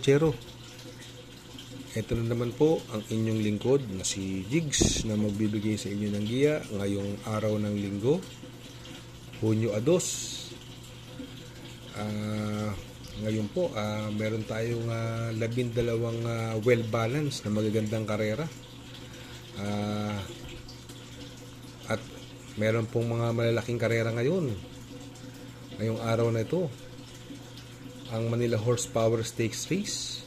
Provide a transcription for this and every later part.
kotsero. Ito na naman po ang inyong lingkod na si Jigs na magbibigay sa inyo ng giya ngayong araw ng linggo, Hunyo 2. Ngayon po, meron tayong 12 well-balanced na magagandang karera. At meron pong mga malalaking karera ngayong araw na ito. Ang Manila Horsepower Stakes Race.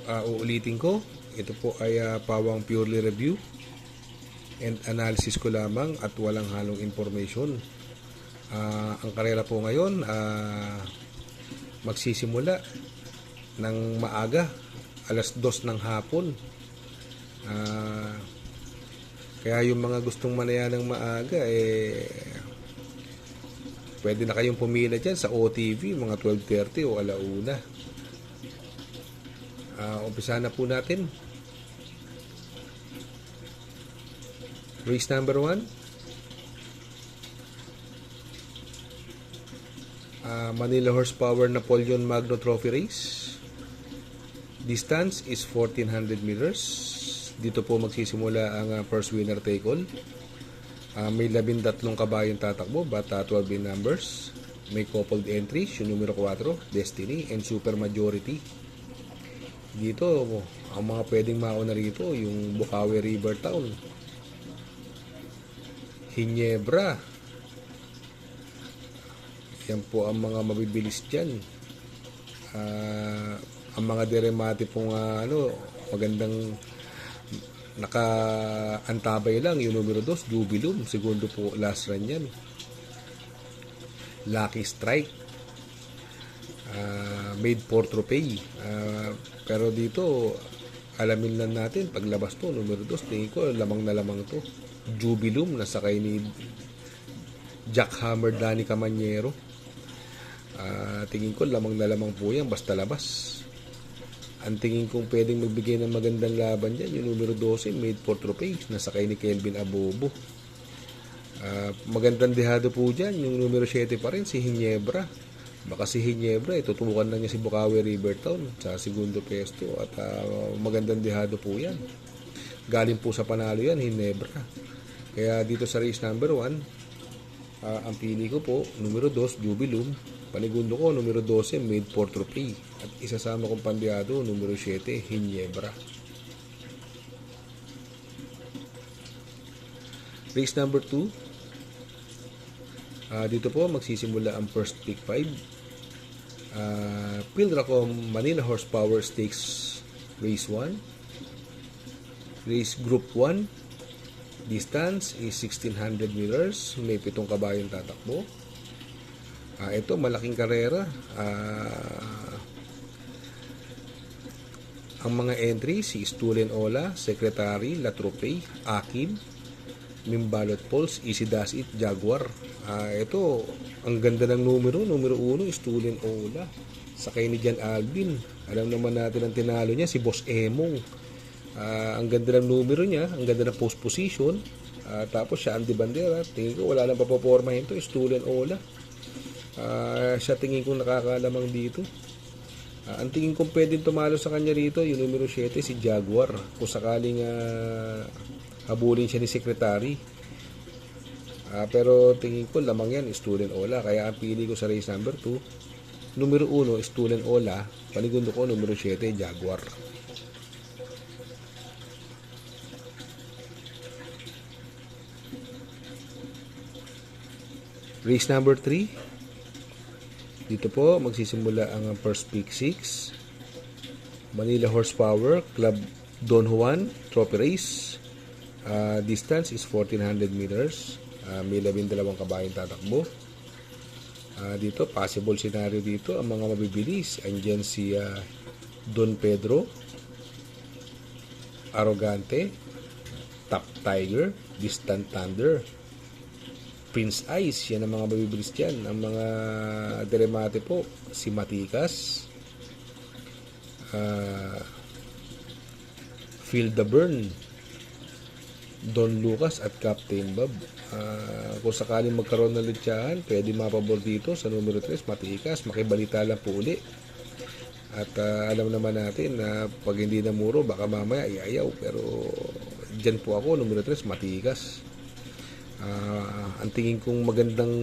Uulitin ko, ito po ay pawang purely review and analysis ko lamang at walang halong information. Ang karera po ngayon magsisimula ng maaga, alas 2 ng hapon. Kaya yung mga gustong manaya ng maaga, pwede na kayong pumila dyan sa OTV mga 12:30 o alauna. Umpisa na po natin. Race number 1. Manila Horsepower Napoleon Magno Trophy Race. Distance is 1400 meters. Dito po magsisimula ang first winner take all. May 13 kabayong tatakbo, but 12 in numbers. May coupled entries, yung numero 4, Destiny, and Super Majority. Dito, ang mga pwedeng mauna rito, yung Bukawi River Town, Ginebra. Yan po ang mga mabibilis dyan. Ang mga deremate pong magandang naka-antabay lang, yung numero 2, Jubilum, segundo po last run yan. Lucky Strike, made for trophy. Pero dito, alamin lang natin, paglabas to, numero 2, tingin ko, lamang na lamang to. Jubilum, nasakay ni Jackhammer Danny Camanyero. Tingin ko, lamang na lamang po yan, basta labas. Ang tingin kong pwedeng magbigay ng magandang laban dyan, yung numero 12, made for trophy, nasakay ni Kelvin Abobo. Magandang dehado po dyan, yung numero 7 pa rin, si Ginebra. Baka si Ginebra, tutubukan lang niya si Bukawi River Town sa segundo pesto. At magandang dehado po yan. Galing po sa panalo yan, Ginebra. Kaya dito sa race number 1, ang pili ko po, numero 2, Jubilum. Panigundo ko, numero 12, made for trophy. At isasama kong pandehado, numero 7, Ginebra. Race number 2. Dito po magsisimula ang first pick 5. Pilracom Manila Horsepower Stakes Race 1. Race Group 1. Distance is 1600 meters. May 7 kabayong tatakbo. Ito, malaking karera. Ang mga entries, si Stulen Ola, Secretary, La Tropey, Akin, Mimbalot Pulse, Easy Does It, Jaguar. Ito, ang ganda ng numero 1, Stulen Ola. Sakay ni Jan Alvin. Alam naman natin ang tinalo niya, si Boss Emong. Ang ganda ng numero niya, ang ganda ng post position. Tapos siya, Andy Bandera. Tingin ko, wala nang papapormahin to, Stulen Ola. Siya tingin ko nakakalamang dito. Ang tingin kong pwedeng tumalo sa kanya rito, yung numero 7, si Jaguar. Kung sakaling habulin siya ni Secretary. Pero tingin ko lamang yan, Stulen Ola. Kaya ang pili ko sa race number 2, numero 1, Stulen Ola. Panigundo ko, numero 7, Jaguar. Race number 3. Dito po magsisimula ang first pick 6. Manila Horsepower Club Don Juan Trophy Race. Distance is 1400 meters. May 12 kabayong tatakbo. Dito, possible scenario dito, ang mga mabibilis. Andyan si Don Pedro, Arrogante, Top Tiger, Distant Thunder, Prince Ice. Yan ang mga mabibilis dyan. Ang mga deremate po, si Matikas, Feel the Burn, Don Lucas at Captain Bob. Kung sakaling magkaroon ng litsahan, pwede mapabor dito sa numero 3, matikas. Makibalita lang po uli. At alam naman natin na pag hindi na muro, baka mamaya iayaw. Pero dyan po ako, numero 3, matikas. Ang tingin kong magandang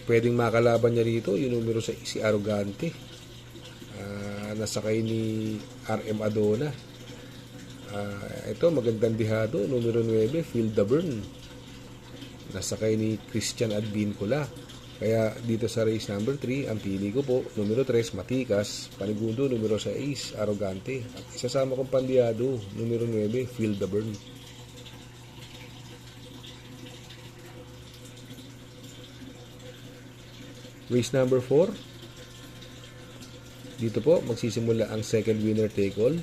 pwedeng makalaban niya rito, yung numero 6, si Arrogante. Nasakay ni RM Adona. Ito magandang dihado, numero 9, Feel the Burn, nasakay ni Christian Advincula. Kaya dito sa race number 3, ang pili ko po numero 3, Matikas. Panigundo numero 6, Arrogante. At isasama kong pandihado, numero 9, Feel the Burn. Race number 4, dito po magsisimula ang second winner take all.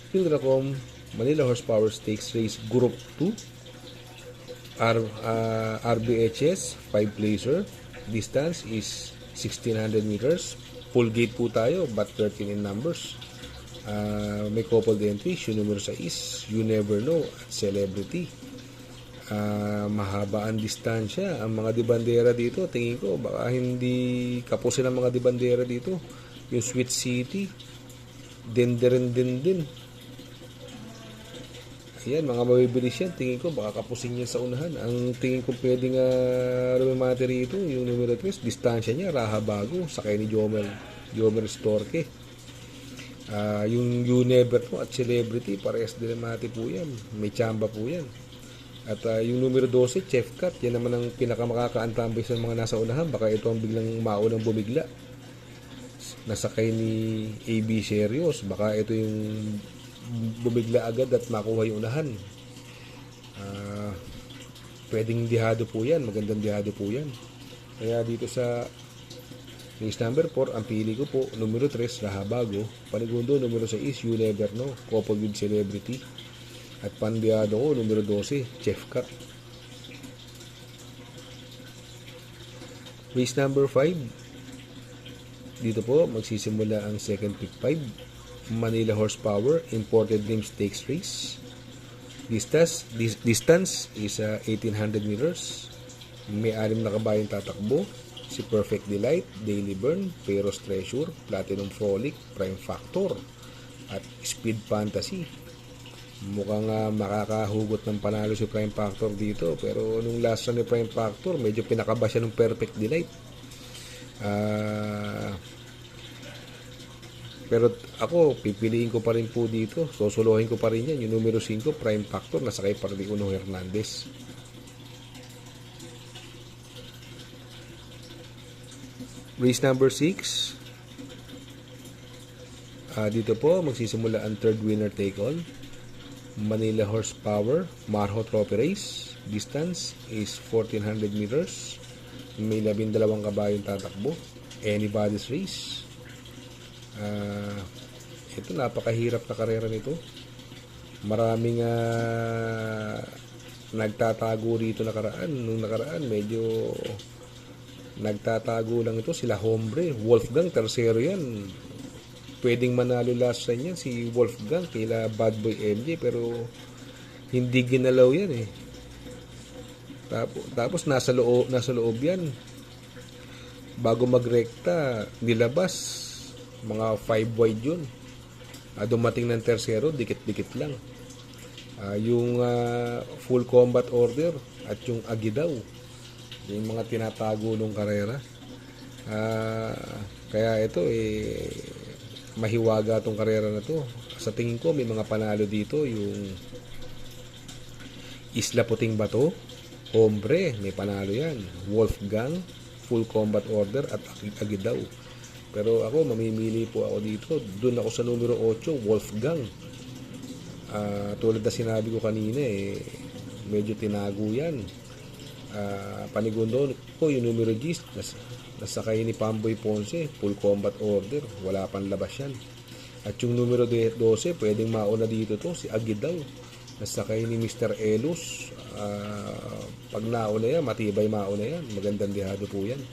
Philracom Manila Horsepower Stakes Race Group 2, RBHS 5 placer. Distance is 1600 meters. Full gate po tayo, but 13 in numbers. May coupled entries, yung numero 6, You Never Know at Celebrity. Mahaba ang distansya. Ang mga dibandera dito, tingin ko baka hindi kapusin ang mga dibandera dito. Yung Sweet City, Denderin din. Ayan, mga mabibilis yan. Tingin ko baka kapusin niya sa unahan. Ang tingin ko pwedeng rumimate rito, yung numero 3, distansya niya, Raha Bago, sakay ni Jomer Storke. Yung You Never Know at Celebrity, parehas din mati po yan. May tsamba po yan. At yung numero 12, Chef Cut, yan naman ang pinakamakakaantambay sa mga nasa unahan. Baka ito ang biglang maunang bumigla. Nasakay ni AB Serios, baka ito yung bumigla agad at makuha yung unahan. Pwedeng dihado po yan, magandang dihado po yan. Kaya dito sa race number 4, ang pili ko po numero 3, Raha Bago. Panigundo numero 6, You Never Know, coupled with Celebrity. At pandihado ko numero 12, Chef Cut. Race number 5, dito po magsisimula ang second pick 5, Manila Horsepower Imported Name Stakes Race. Distance is 1800 meters. May 6 na kabayang tatakbo. Si Perfect Delight, Daily Burn, Peros Treasure, Platinum Frolic, Prime Factor at Speed Fantasy. Mukhang makakahugot ng panalo si Prime Factor dito, pero nung last run ni Prime Factor medyo pinakaba siya ng Perfect Delight. Pero ako, pipiliin ko pa rin po dito. Susuluhin ko pa rin yan. Yung numero 5, Prime Factor, nasakay pa rin Uno Hernandez. Race number 6. Dito po, magsisimula ang third winner take all. Manila Horsepower, Marho Trophy Race. Distance is 1400 meters. May 12 kabayong tatakbo. Anybody's race. Ito, napakahirap na karera nito. Maraming nagtatago rito nakaraan. Nung nakaraan, medyo nagtatago lang ito. Sila Hombre, Wolfgang, tercero yan. Pwedeng manalo last run yan si Wolfgang kila Bad Boy MJ, pero hindi ginalaw yan eh. Tapos nasa loob yan. Bago magrekta, nilabas. Mga 5 wide yun. Dumating ng tersero, dikit-dikit lang. Yung full combat order at yung Agidaw, yung mga tinatago ng karera. Kaya ito mahiwaga tong karera na to. Sa tingin ko may mga panalo dito, yung Isla Puting Bato, Hombre, may panalo yan. Wolfgang, full combat order at Agidaw. Pero ako, mamimili po ako dito. Doon ako sa numero 8, Wolfgang. Tulad na sinabi ko kanina, medyo tinago yan. Panigundo ko, yung numero 10, nasakay ni Pamboy Ponce, full combat order. Wala pang labas yan. At yung numero 12, pwedeng mauna dito to, si Agidaw. Nasakay ni Mr. Elos. Pag nauna yan, matibay mauna yan. Magandang dihado po yan.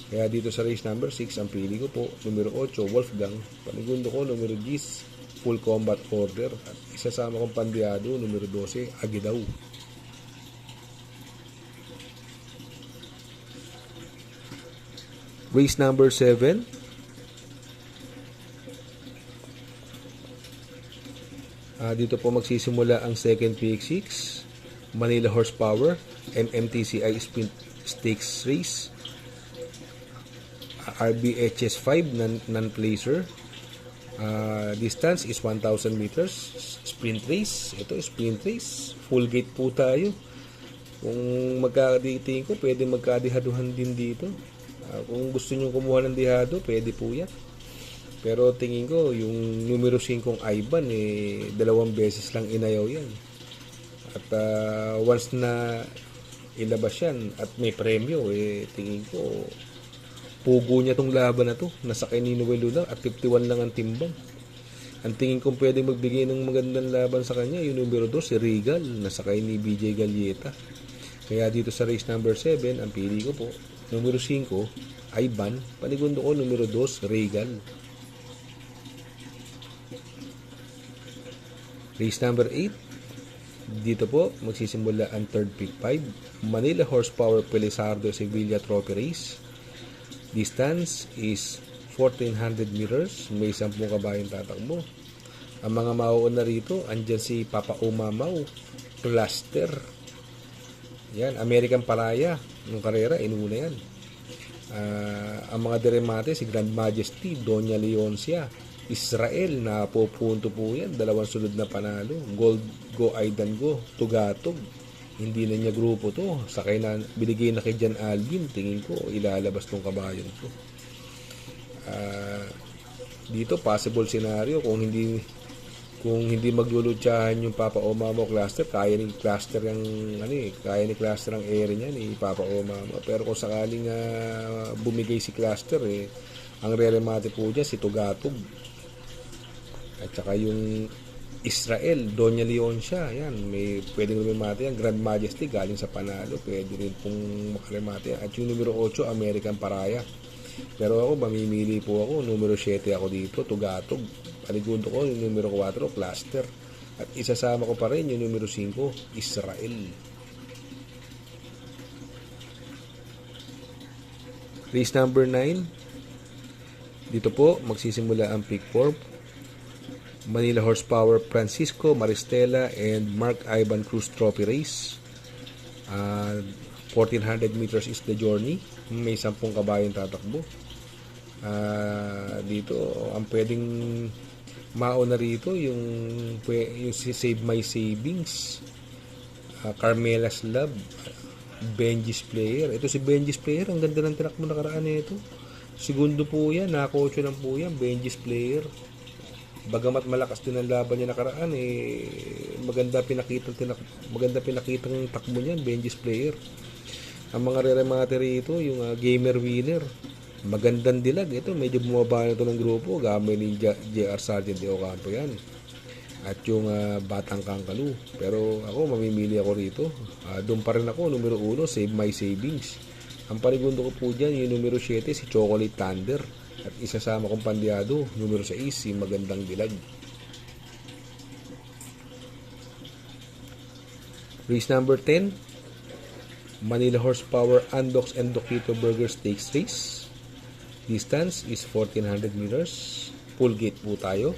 Kaya dito sa race number 6, ang pili ko po, numero 8, Wolfgang. Panigundo ko, numero 10, full combat order. At isasama kong pandiado, numero 12, Agidaw. Race number 7. Dito po magsisimula ang second PX6, Manila Horsepower, MMTCI Sprint Stakes Race, RBHS 5 non-placer. Distance is 1,000 meters. Sprint race. Ito, sprint race. Full gate po tayo. Kung magkaditing ko, pwede magkadihaduhan din dito. Kung gusto nyo kumuha ng dihado, pwede po yan. Pero tingin ko, yung numero 5 Ivan, 2 beses lang inayaw yan. At once na ilabas yan at may premyo, tingin ko, pugo niya tong laban na to. Nasakay ni Noel Luna at 51 lang ang timbang. Ang tingin kong pwede magbigay ng magandang laban sa kanya, yung numero 2, si Regal, nasakay ni BJ Galieta. Kaya dito sa race number 7, ang pili ko po, numero 5, Ivan, panigundo ko numero 2, Regal. Race number 8, dito po magsisimula ang third pick 5, Manila Horsepower Pelizardo Sevilla Trophy Race. Distance is 1,400 meters, may 10 kabayong tatakbo. Ang mga mauuna rito, andyan si Papa Umamaw, Cluster. Yan, American Paraya, yung karera, inuna yan. Ang mga deremate, si Grand Majesty, Doña Leoncia, Israel, napupunto po yan, 2 sunod na panalo. Gold Go Aidan Go, Tugatog. Hindi na niya grupo to. Sakay na, binigay na kay Jan Alvin. Tingin ko, ilalabas tong kabayon to. Dito, possible scenario, kung hindi maglulutsahan yung Papa Omamo Cluster, kaya ni Cluster ang ere niya ni Papa Omamo. Pero kung sakaling bumigay si Cluster, ang re-remate po dyan si Tugatog. At saka yung Israel, Doña Leoncia, yan, may pwedeng remate yan. Grand Majesty, galing sa panalo, pwede rin pong makaremate yan. At yung numero 8, American Paraya. Pero ako, mamimili po ako, numero 7 ako dito, Tugatog. Paligundo ko yung numero 4, Cluster. At isasama ko pa rin yung numero 5, Israel. Race number 9. Dito po, magsisimula ang pick 4. Manila Horsepower Francisco Maristela and Mark Ivan Cruz Trophy Race. 1,400 meters is the journey. May 10 kabayong tatakbo. Dito, ang pwedeng mauna rito yung Save My Savings, Carmela's Love, Benji's Player. Ito si Benji's Player, ang ganda ng tinakbo nakaraan nito. Segundo po yan, naka-8 lang po yan, Benji's Player. Bagamat malakas din ang laban niya nakaraan, maganda pinakitang takbo niyan, Benji's Player. Ang mga re-remate rito, yung Gamer Winner, magandang dilag. Ito, medyo bumaba na ito ng grupo, gamay ni JR Sargent de Ocampo yan. At yung Batang Kangkalu. Pero ako, mamimili ako rito. Doon pa rin ako, numero 1, Save My Savings. Ang panigundo ko po dyan, yung numero 7, si Chocolate Thunder. At isasama kong pandiado, numero 6, si Magandang Dilag. Race number 10, Manila Horsepower Andox and Doquito Burger Stakes Race. Distance is 1,400 meters. Full gate po tayo.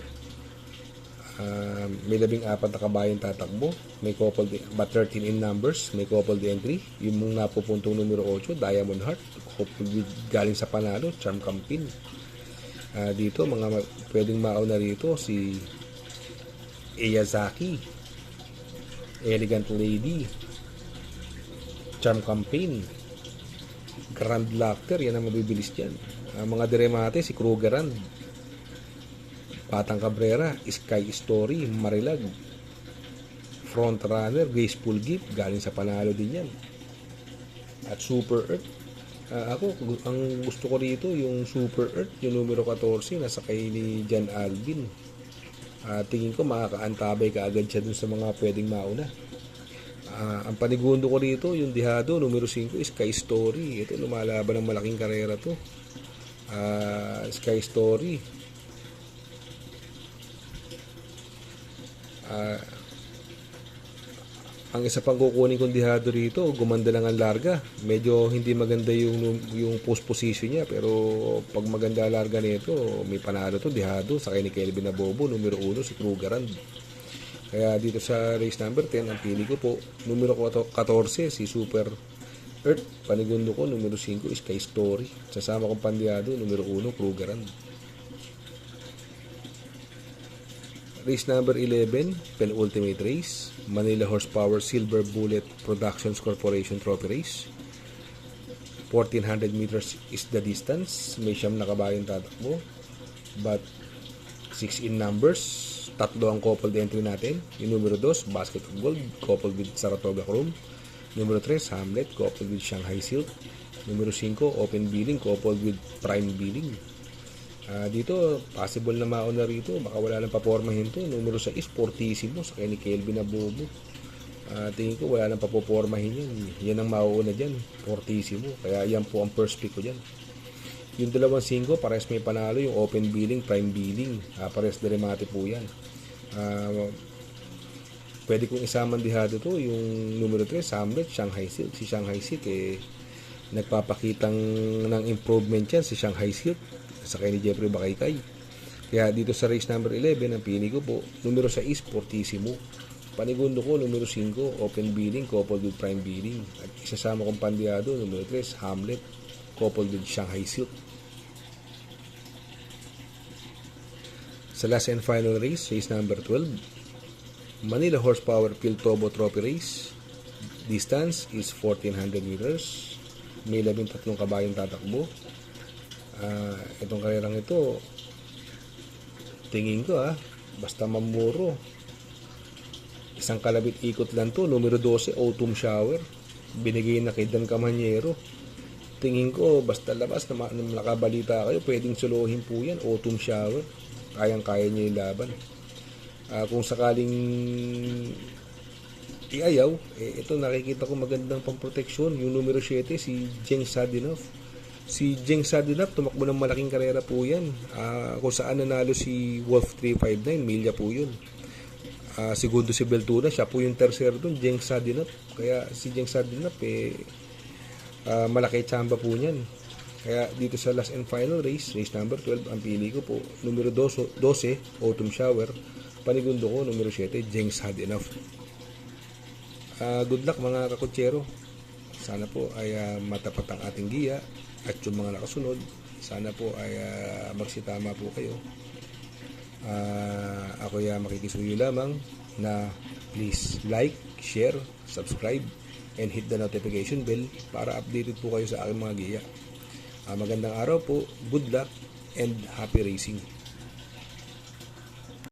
May 14 na kabayong tatakbo. May coupled, but 13 in numbers. May coupled entry. Yung mong napupuntong numero 8, Diamond Heart. Coupled galing sa panalo, Charm Campin. Dito, mga pwedeng mauna rito, si Iyazaki, Elegant Lady, Charm Campaign, Grand Laughter, yan ang mabibilis dyan. Mga diremate, si Krugerrand, Batang Cabrera, Sky Story, Marilag, Front Runner, Graceful Gift, galing sa panalo din yan. At Super Earth. Ako, ang gusto ko rito, yung Super Earth, yung numero 14, nasa kay ni Jan Alvin. Tingin ko makakaantabay ka agad siya dun sa mga pwedeng mauna. Ang panigundo ko rito, yung dihado, numero 5, Sky Story. Ito, lumalaban ng malaking karera to. Sky Story. Ah, ang isa pang kukunin kong dihado rito, gumanda lang ang larga. Medyo hindi maganda yung post position niya, pero pag maganda ang larga nito, may panalo to dihado sa kay ni Kelvin Abobo, numero 1 si Krugerrand. Kaya dito sa race number 10, ang pili ko po, numero 14 si Super Earth. Panigundo ko, numero 5 is Sky Story. Sasama kong pandihado, numero 1 Krugerrand. Race number 11, penultimate race, Manila Horsepower Silver Bullet Productions Corporation Trophy Race. 1,400 meters is the distance. May siyam na kabayong tatakbo. But 6 in numbers. Tatlo ang coupled entry natin. Yung numero 2, Basket of Gold, coupled with Saratoga Chrome. Numero 3, Hamlet, coupled with Shanghai Silk. Numero 5, Open Billing, coupled with Prime Billing. Dito, possible na mauna rito. Baka wala nang papormahin to. Numero 6, Fortissimo sa kay ni Kelvin Abobo. Tingin ko wala nang papopormahin yan. Yan ang mauuna dyan, Fortissimo. Kaya yan po ang first pick ko dyan. Yung dalawang 5, pares may panalo. Yung Open Billing, Prime Billing. Pares deremate po yan. Pwede kong isaman dihado to. Yung numero 3, Hamlet, Shanghai Silk. Si Shanghai Silk, nagpapakitang ng improvement yan si Shanghai Silk sa kay ni Jeffrey Bakaykay. Kaya dito sa race number 11, ang pili ko po, numero 6, Fortissimo. Panigundo ko, numero 5, Open Billing, coupled with Prime Billing. At isasama kong pandihado, numero 3, Hamlet, coupled with Shanghai Silk. Sa last and final race, race number 12, Manila Horsepower Piltobo Trophy Race. Distance is 1,400 meters. May 13 kabayong tatakbo. Itong karerang ito, tingin ko basta mamuro, isang kalabit ikot lang to. Numero 12, Autumn Shower, binigay na kay Dan Camanyero. Tingin ko basta labas na nakabalita kayo, pwedeng suluhin po yan. Autumn Shower, kayang-kaya niya yung laban. Kung sakaling iayaw, ito nakikita ko magandang pamproteksyon. Yung numero 7, si Jeng Sadinov. Si Jeng Sadinov, tumakbo ng malaking karera po yan. Kung saan nanalo si Wolf 359, milya po yun. Segundo si Beltuna, siya po yung tercero dun, Jeng Sadinov. Kaya si Jeng Sadinov, malaki tsamba po niyan. Kaya dito sa last and final race, race number 12, ang pili ko po, numero 12, Autumn Shower. Panigundo ko, numero 7, Jeng Sadinov. Good luck mga kakutsero. Sana po ay matapat ang ating giya. At yung mga nakasunod, sana po ay magsitama po kayo. Ako makikisuyo lamang na please like, share, subscribe, and hit the notification bell para updated po kayo sa aking mga giya. Magandang araw po, good luck, and happy racing.